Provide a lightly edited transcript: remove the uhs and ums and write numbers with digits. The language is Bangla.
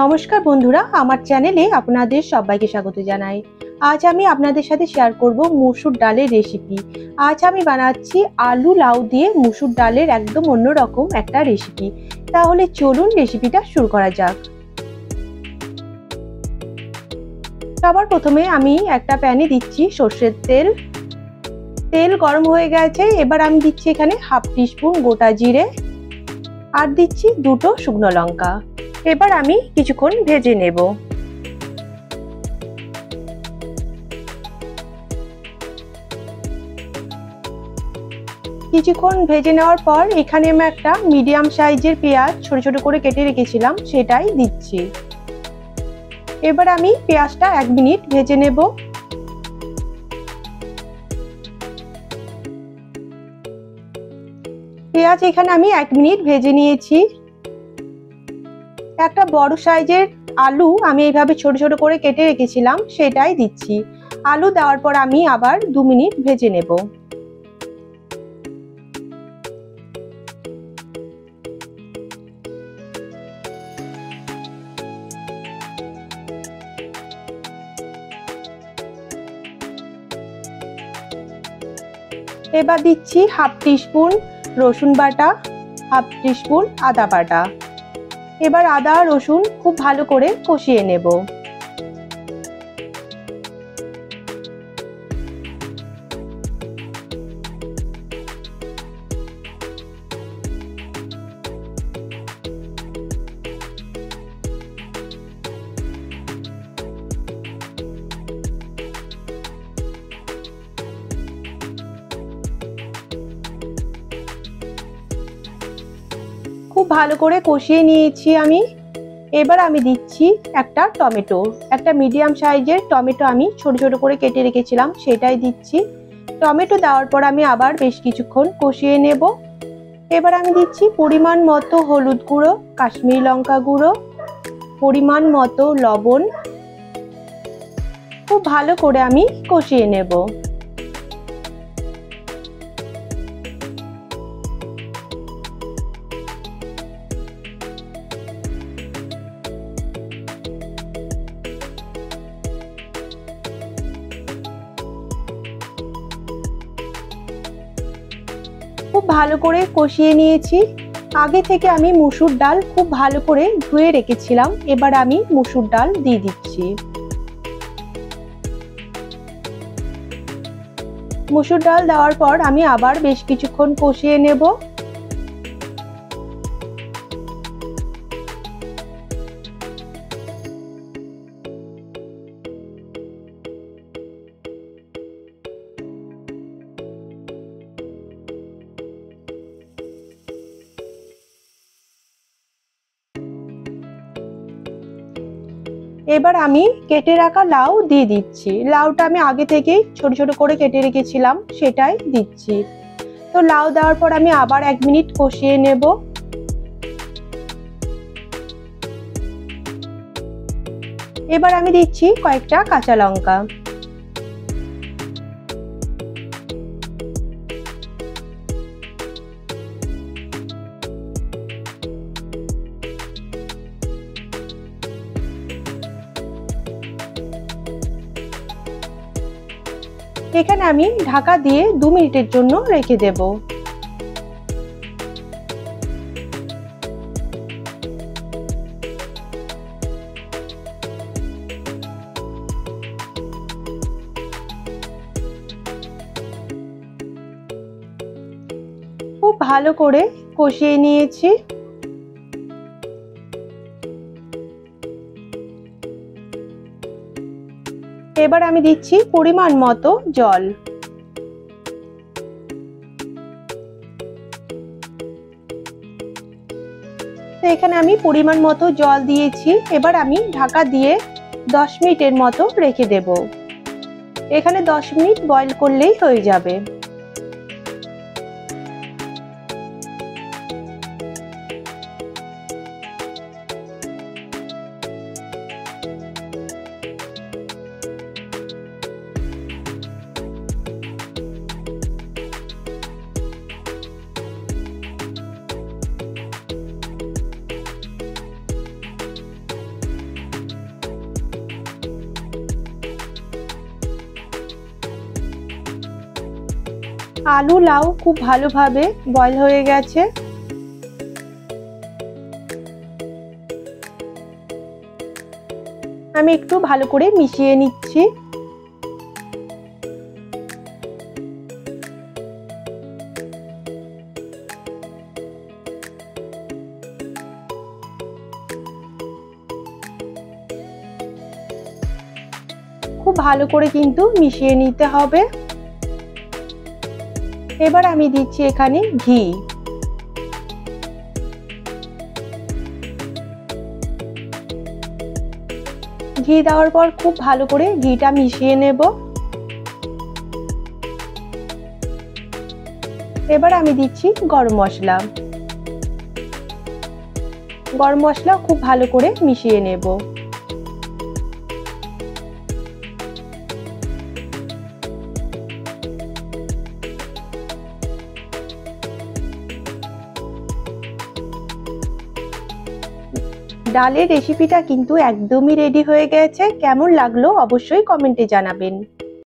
নমস্কার বন্ধুরা, আমার চ্যানেলে আপনাদের সবাইকে স্বাগত জানাই। আজ আমি আপনাদের সাথে শেয়ার করব মসুর ডালের রেসিপি। আজ আমি বানাচ্ছি আলু লাউ দিয়ে মসুর ডালের একদম অন্যরকম একটা রেসিপি। তাহলে চলুন রেসিপিটা শুরু করা যাক। সবার প্রথমে আমি একটা প্যানে দিচ্ছি সর্ষের তেল। তেল গরম হয়ে গেছে, এবার আমি দিচ্ছি এখানে হাফ টিস্পুন গোটা জিরে আর দিচ্ছি দুটো শুকনো লঙ্কা। এবার আমি কিছুক্ষণ ভেজে নেব। কিছুক্ষণ ভেজে নেওয়ার পর এখানে আমি একটা মিডিয়াম সাইজের পেঁয়াজ ছোট ছোট করে কেটে রেখেছিলাম, সেটাই দিচ্ছি। এবার আমি পেঁয়াজটা 1 মিনিট ভেজে নেব। পেঁয়াজ এখানে আমি 1 মিনিট ভেজে নিয়েছি। একটা বড় সাইজের আলু আমি এইভাবে ছোট ছোট করে কেটে রেখেছিলাম, সেটাই দিচ্ছি। আলু দেওয়ার পর আমি আবার 2 মিনিট ভেজে নেব। এবার দিচ্ছি হাফ টিস্পুন রসুন বাটা, হাফ টিস্পুন আদা বাটা। এবার আদা রসুন খুব ভালো করে কষিয়ে নেব। খুব ভালো করে কষিয়ে নিয়েছি আমি। এবার আমি দিচ্ছি একটা টমেটো, একটা মিডিয়াম সাইজের টমেটো আমি ছোট ছোট করে কেটে রেখেছিলাম, সেটাই দিচ্ছি। টমেটো দেওয়ার পর আমি আবার বেশ কিছুক্ষণ কষিয়ে নেব। এবার আমি দিচ্ছি পরিমাণ মতো হলুদ গুঁড়ো, কাশ্মীরি লঙ্কা গুঁড়ো, পরিমাণ মতো লবণ। খুব ভালো করে আমি কষিয়ে নেব। খুব ভালো করে কষিয়ে নিয়েছি। আগে থেকে আমি মসুর ডাল খুব ভালো করে ধুয়ে রেখেছিলাম, এবার আমি মসুর ডাল দিয়ে দিচ্ছি। মসুর ডাল দেওয়ার পর আমি আবার বেশ কিছুক্ষণ কষিয়ে নেব। এবার আমি কেটে রাখা লাউ দিয়ে দিচ্ছি। লাউটা আমি আগে থেকেই ছোট ছোট করে কেটে রেখেছিলাম, সেটাই দিচ্ছি। তো লাউ দেওয়ার পর আমি আবার 1 মিনিট কষিয়ে নেব। এবার আমি দিচ্ছি কয়েকটা কাঁচা লঙ্কা। এখানে আমি ঢাকা দিয়ে 2 মিনিটের জন্য রেখে দেব। খুব ভালো করে কষিয়ে নিয়েছি। এবার আমি দিচ্ছি পরিমাণ মতো জল। তো এখানে আমি পরিমাণ মতো জল দিয়েছি। এবার আমি ঢাকা দিয়ে 10 মিনিটের মতো রেখে দেব। এখানে 10 মিনিট বয়েল করলেই হয়ে যাবে। আলু লাউ খুব ভালোভাবে বয়েল হয়ে গেছে। আমি একটু ভালো করে মিশিয়ে নিচ্ছি। খুব ভালো করে কিন্তু মিশিয়ে নিতে হবে। এবার আমি দিচ্ছি এখানে ঘি। ঘি দেওয়ার পর খুব ভালো করে ঘিটা মিশিয়ে নেব। এবার আমি দিচ্ছি গরম মশলা। গরম মশলা খুব ভালো করে মিশিয়ে নেব। ডালের রেসিপিটা কিন্তু একদমই রেডি হয়ে গেছে। কেমন লাগলো অবশ্যই কমেন্টে জানাবেন।